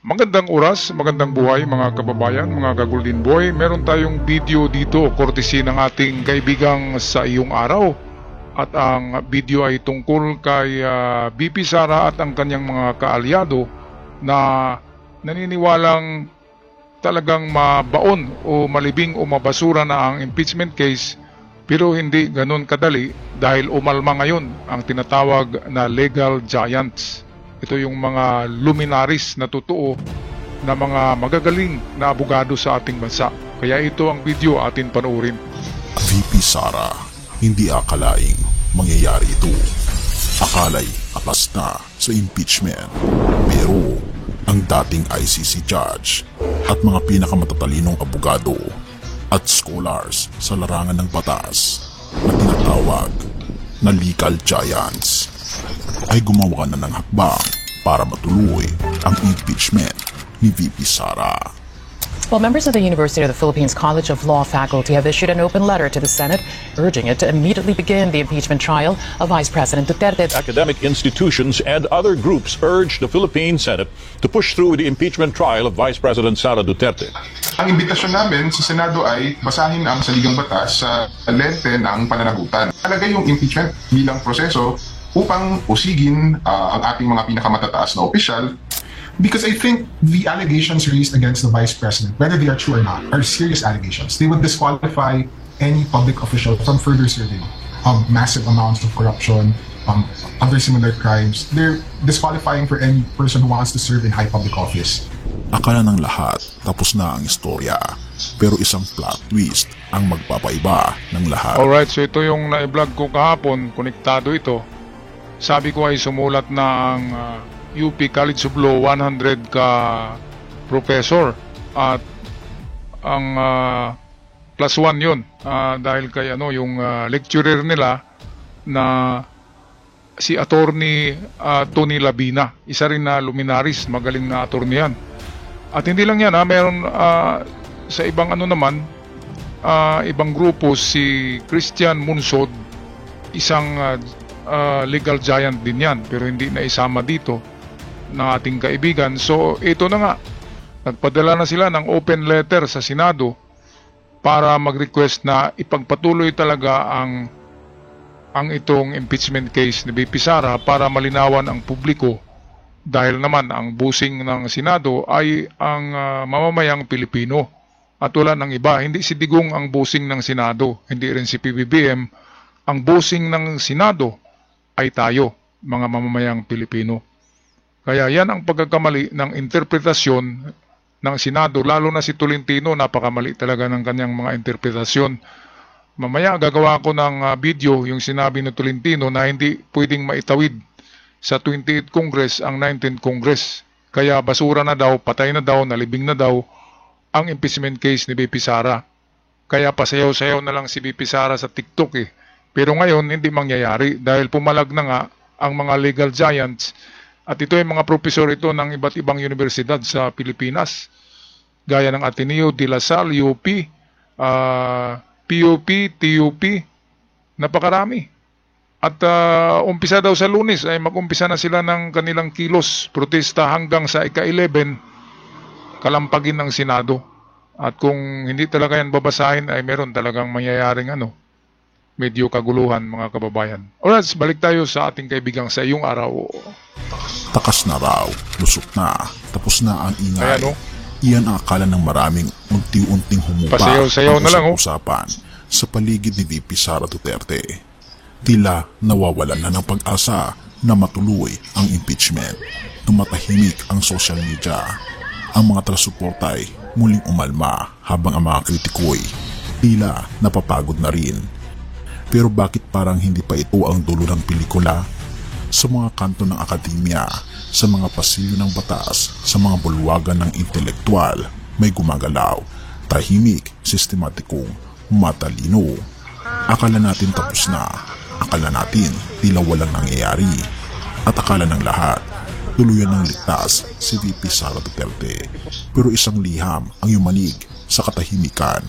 Magandang oras, magandang buhay mga kababayan, mga ka-Golden Boy. Meron tayong video dito, courtesy ng ating kaibigang Sa Iyong Araw. At ang video ay tungkol kay BP Sara at ang kanyang mga kaalyado na naniniwalang talagang mabaon o malibing o mabasura na ang impeachment case, pero hindi ganun kadali dahil umalma ngayon ang tinatawag na legal giants. Ito yung mga luminaries na totoo na mga magagaling na abogado sa ating bansa. Kaya ito ang video atin panoorin. VP Sara, hindi akalaing mangyayari ito. Akala'y apas na sa impeachment. Pero ang dating ICC judge at mga pinakamatalinong abogado at scholars sa larangan ng batas na tinatawag na legal giants ay gumawa na ng hakbang para matuloy ang impeachment ni VP Sara. Well, members of the University of the Philippines College of Law faculty have issued an open letter to the Senate urging it to immediately begin the impeachment trial of Vice President Duterte. Academic institutions and other groups urge the Philippine Senate to push through the impeachment trial of Vice President Sara Duterte. Ang imbitasyon namin sa Senado ay basahin ang saligang batas sa lente ng pananagutan. Talaga yung impeachment bilang proseso upang usigin ang ating mga pinakamatataas na opisyal. Because I think the allegations raised against the Vice President, whether they are true or not, are serious allegations. They would disqualify any public official from further serving massive amounts of corruption, other similar crimes. They're disqualifying for any person who wants to serve in high public office. Akala ng lahat tapos na ang istorya, pero isang plot twist ang magpapaiba ng lahat. Alright, so ito yung na-vlog ko kahapon, konektado ito. Sabi ko ay sumulat na ang UP College of Law 100 ka professor at ang plus 1 yun dahil kay yung lecturer nila na si attorney Tony Labina, isa rin na luminaries, magaling na attorney yan. At hindi lang yan, meron sa ibang naman, ibang grupo, si Christian Munsod, isang legal giant din yan, pero hindi na isama dito ng ating kaibigan. So ito na nga, nagpadala na sila ng open letter sa Senado para mag-request na ipagpatuloy talaga ang itong impeachment case ni BP Sara para malinawan ang publiko, dahil naman ang busing ng Senado ay ang mamamayang Pilipino at wala ng iba. Hindi si Digong ang busing ng Senado, hindi rin si PBBM. Ang busing ng Senado ay tayo, mga mamamayang Pilipino. Kaya yan ang pagkakamali ng interpretasyon ng Senado, lalo na si Tolentino, napakamali talaga ng kanyang mga interpretasyon. Mamaya gagawa ko ng video yung sinabi ni Tolentino na hindi pwedeng maitawid sa 28th Congress ang 19th Congress. Kaya basura na daw, patay na daw, nalibing na daw ang impeachment case ni BP Sara. Kaya pasayaw-sayaw na lang si BP Sara sa TikTok eh. Pero ngayon hindi mangyayari dahil pumalag na nga ang mga legal giants. At ito ay mga profesor ito ng iba't ibang universidad sa Pilipinas, gaya ng Ateneo de La Salle, UP, PUP, TUP, napakarami. At umpisa daw sa Lunes ay mag-umpisa na sila ng kanilang kilos, protesta hanggang sa ika-11, kalampagin ng Senado. At kung hindi talaga yan babasahin ay meron talagang mangyayaring medyo kaguluhan, mga kababayan. Alright, balik tayo sa ating kaibigang Sa Iyong Araw. Takas na raw, lusot na, tapos na ang ingay. Ayan, Iyan ang akala ng maraming unti-unting humupa pasayaw-sayaw na lang usapan sa paligid ni VP Sara Duterte. Tila nawawalan na ng pag-asa na matuloy ang impeachment. Tumatahimik ang social media. Ang mga taga-suportay muling umalma, habang ang mga kritiko'y tila napapagod na rin. Pero bakit parang hindi pa ito ang dulo ng pelikula? Sa mga kanto ng akademya, sa mga pasilyo ng batas, sa mga bulwagan ng intelektual, may gumagalaw, tahimik, sistematikong, matalino. Akala natin tapos na, akala natin tila walang nangyayari, at akala ng lahat, tuluyan ng ligtas si VP Sara Duterte. Pero isang liham ang yumanig sa katahimikan.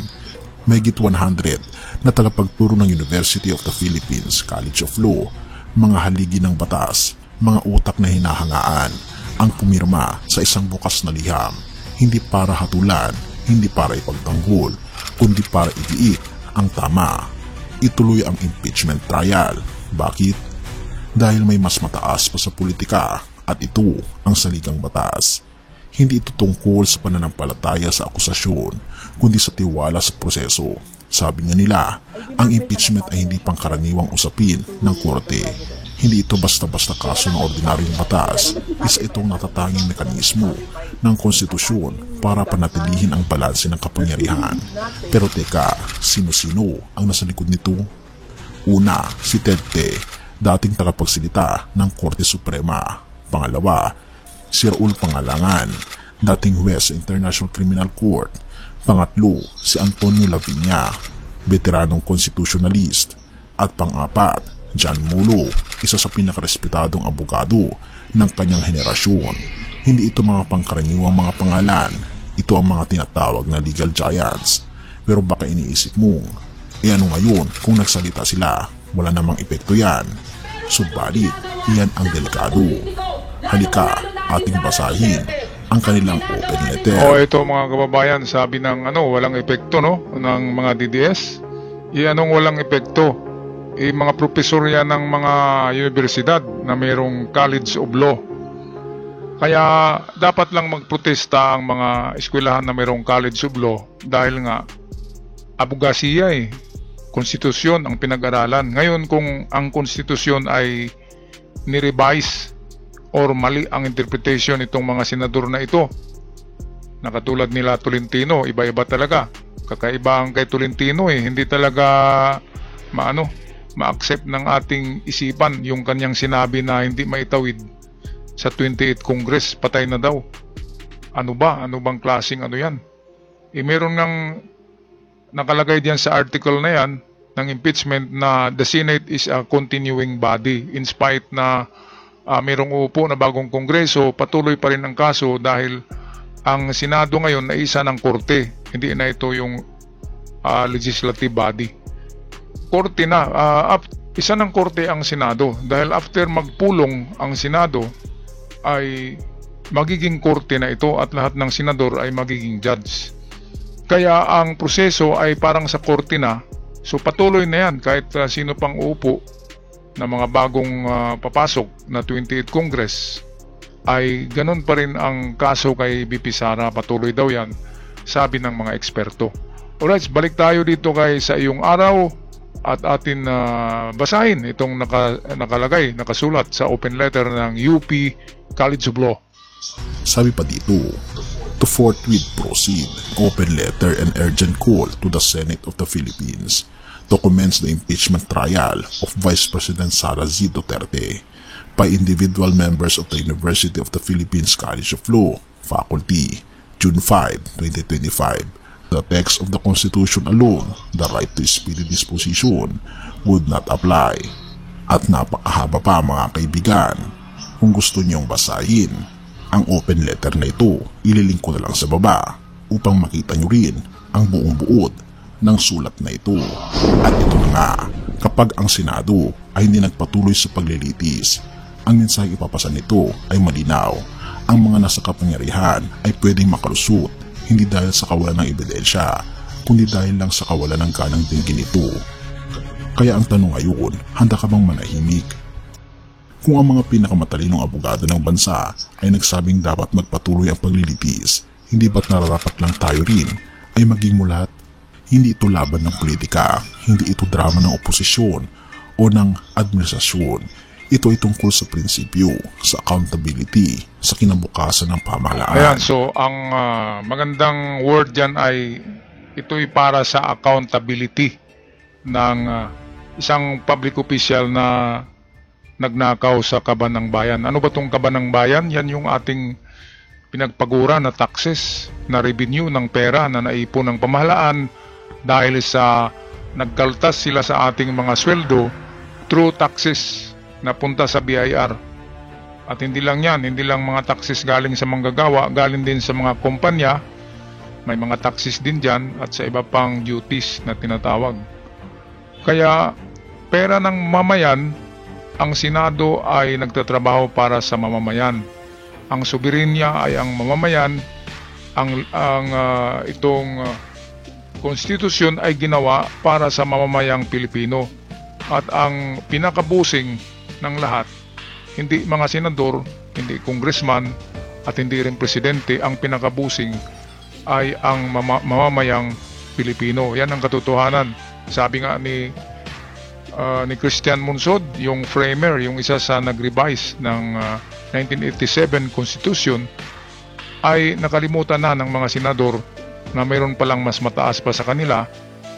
Mahigit 100 na tagapagturo ng University of the Philippines College of Law, mga haligi ng batas, mga utak na hinahangaan ang pumirma sa isang bukas na liham, hindi para hatulan, hindi para ipagtanggol, kundi para igiit ang tama. Ituloy ang impeachment trial. Bakit? Dahil may mas mataas pa sa politika at ito ang saligang batas. Hindi ito tungkol sa pananampalataya sa akusasyon, kundi sa tiwala sa proseso. Sabi nga nila, ang impeachment ay hindi pangkaraniwang usapin ng korte. Hindi ito basta-basta kaso ng ordinaryong batas. Isa itong natatanging mekanismo ng konstitusyon para panatilihin ang balanse ng kapangyarihan. Pero teka, sino-sino ang nasa likod nito? Una, si Ted Te, dating tagapagsalita ng Korte Suprema. Pangalawa, si Raul Pangalangan, dating huwes sa International Criminal Court. Pangatlo, si Antonio Laviña, veteranong constitutionalist. At pang-apat, John Mulo, isa sa pinakarespetadong abogado ng kanyang henerasyon. Hindi ito mga pangkaraniwang mga pangalan, ito ang mga tinatawag na legal giants. Pero baka iniisip mo, ano ngayon kung nagsalita sila, wala namang epekto yan. Subalit, iyan ang delikado. Halika, ating basahin ang kanilang open letter. Ito mga kababayan, sabi ng walang epekto ng mga DDS. Anong walang epekto? Mga profesor yan ng mga universidad na mayroong College of Law. Kaya dapat lang magprotesta ang mga eskwelahan na mayroong College of Law dahil nga abogasiya konstitusyon ang pinag-aralan. Ngayon kung ang konstitusyon ay ni-revise or mali ang interpretation itong mga senador na ito, na katulad nila Tolentino, iba-iba talaga. Kakaiba ang kay Tolentino hindi talaga ma-accept ng ating isipan yung kanyang sinabi na hindi maitawid sa 28th Congress, patay na daw. Ano bang klaseng yan? Meron ngang nakalagay diyan sa article na yan ng impeachment na the Senate is a continuing body in spite na mayroong uupo na bagong kongreso, patuloy pa rin ang kaso dahil ang Senado ngayon ay isa ng korte, hindi na ito yung legislative body. Korte na, isa ng korte ang Senado dahil after magpulong ang Senado ay magiging korte na ito at lahat ng senador ay magiging judge. Kaya ang proseso ay parang sa korte na, so patuloy na yan kahit sino pang uupo na mga bagong papasok na 28th Congress ay ganun pa rin ang kaso kay BP Sara, patuloy daw yan, sabi ng mga eksperto. Alright, balik tayo dito sa iyong araw at atin basahin itong nakasulat sa open letter ng UP College of Law. Sabi pa dito, to forthwith proceed, open letter and urgent call to the Senate of the Philippines to commence the impeachment trial of Vice President Sara Z. Duterte by individual members of the University of the Philippines College of Law, Faculty, June 5, 2025. The text of the Constitution alone, the right to speedy disposition, would not apply. At napakahaba pa mga kaibigan. Kung gusto niyong basahin ang open letter na ito, ililink ko na lang sa baba upang makita niyo rin ang buong buod ng sulat na ito. At ito na nga, kapag ang Senado ay hindi nagpatuloy sa paglilitis, ang mensaheng ipapasa nito ay malinaw. Ang mga nasa kapangyarihan ay pwedeng makalusot, hindi dahil sa kawalan ng ebidensya, kundi dahil lang sa kawalan ng kanang dinggin nito. Kaya ang tanong ngayon, handa ka bang manahimik? Kung ang mga pinakamatalinong abogado ng bansa ay nagsabing dapat magpatuloy ang paglilitis, hindi ba't nararapat lang tayo rin ay maging mulat? Hindi ito laban ng politika, hindi ito drama ng oposisyon o ng administrasyon. Ito ay tungkol sa prinsipyo, sa accountability, sa kinabukasan ng pamahalaan. Ayan, so ang magandang word dyan ay ito'y para sa accountability ng isang public official na nagnakaw sa kaban ng bayan. Ano ba itong kaban ng bayan? Yan yung ating pinagpagura na taxes, na revenue ng pera na naipon ng pamahalaan dahil sa nagkaltas sila sa ating mga sweldo through taxes na punta sa BIR. At hindi lang yan, hindi lang mga taxes galing sa manggagawa, galing din sa mga kumpanya, may mga taxes din dyan at sa iba pang duties na tinatawag. Kaya pera ng mamayan, ang Senado ay nagtatrabaho para sa mamamayan. Ang soberenya ay ang mamamayan. Itong konstitusyon ay ginawa para sa mamamayang Pilipino. At ang pinakabusing ng lahat, hindi mga senador, hindi congressman, at hindi rin presidente, ang pinakabusing ay ang mamamayang Pilipino. Yan ang katotohanan. Sabi nga ni Christian Monsod, yung framer, yung isa sa nag-revise ng 1987 Constitution, ay nakalimutan na ng mga senador na mayroon palang mas mataas pa sa kanila,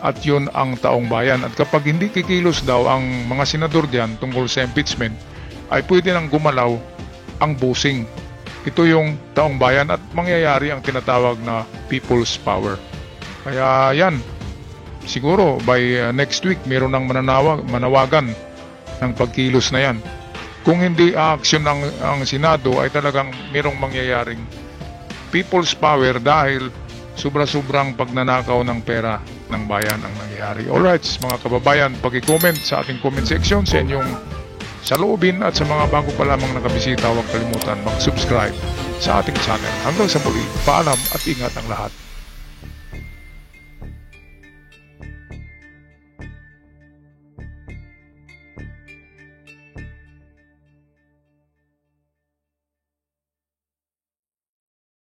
at yun ang taong bayan. At kapag hindi kikilos daw ang mga senador diyan tungkol sa impeachment, ay pwede nang gumalaw ang busing. Ito yung taong bayan at mangyayari ang tinatawag na people's power. Kaya yan, siguro by next week meron nang manawagan ng pagkilos na yan. Kung hindi aaksyon ang Senado, ay talagang merong mangyayaring people's power dahil sobra-sobrang pagnanakaw ng pera ng bayan ang nangyayari. Alright, mga kababayan, pag-comment sa ating comment section sa inyong saloobin, at sa mga bago pa lamang nakabisita, huwag kalimutan mag-subscribe sa ating channel. Hanggang sa muli, paalam at ingat ang lahat.